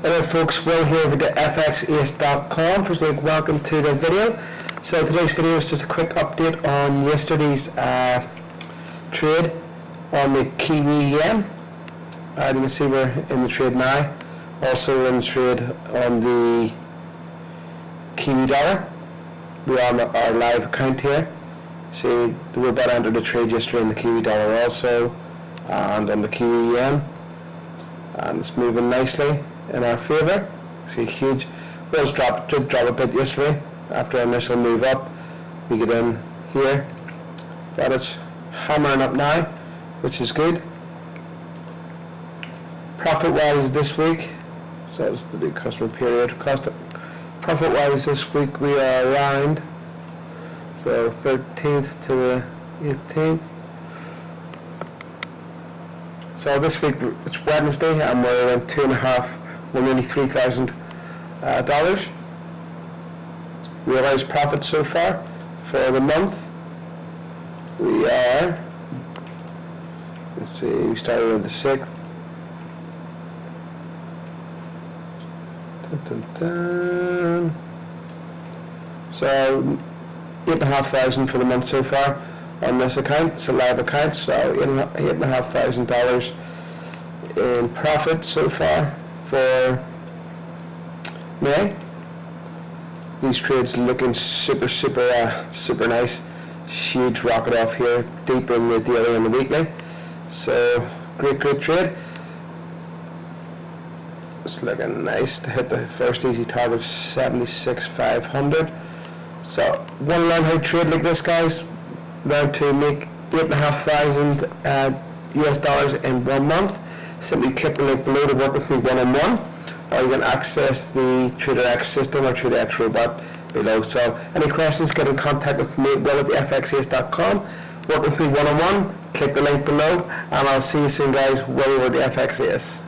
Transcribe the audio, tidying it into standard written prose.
Hello folks, Will here with the XAUUSD.com. First of all, welcome to the video. So today's video is just a quick update on yesterday's trade on the Kiwi yen. You can see we're in the trade now. Also in the trade on the Kiwi dollar. We're on our live account here. See, we're about to enter the trade yesterday in the Kiwi dollar also, and on the Kiwi yen. And it's moving nicely in our favour. See, huge. Did drop a bit yesterday after our initial move up. We get in here, but it's hammering up now, which is good. Profit wise this week, so that's the big customer period. Profit wise this week we are around, so 13th to the 18th. So this week it's Wednesday and we're around we're nearly $3,000. Realized profit so far for the month. We are, let's see, we started on the 6th. So 8,500 for the month so far on this account. It's a live account, so $8,500 in profit so far for May. These trades looking super nice. Huge rocket off here, deep in the daily and the weekly. So great trade. It's looking nice to hit the first easy target of 76,500. So one long high trade like this, guys, now to make $8,500 US dollars in 1 month. Simply click the link below to work with me one-on-one, or you can access the TraderX system or TraderX robot below. So any questions, get in contact with me, Will at the XAUUSD.com. Work with me one-on-one, click the link below, and I'll see you soon, guys. Will over the XAUUS.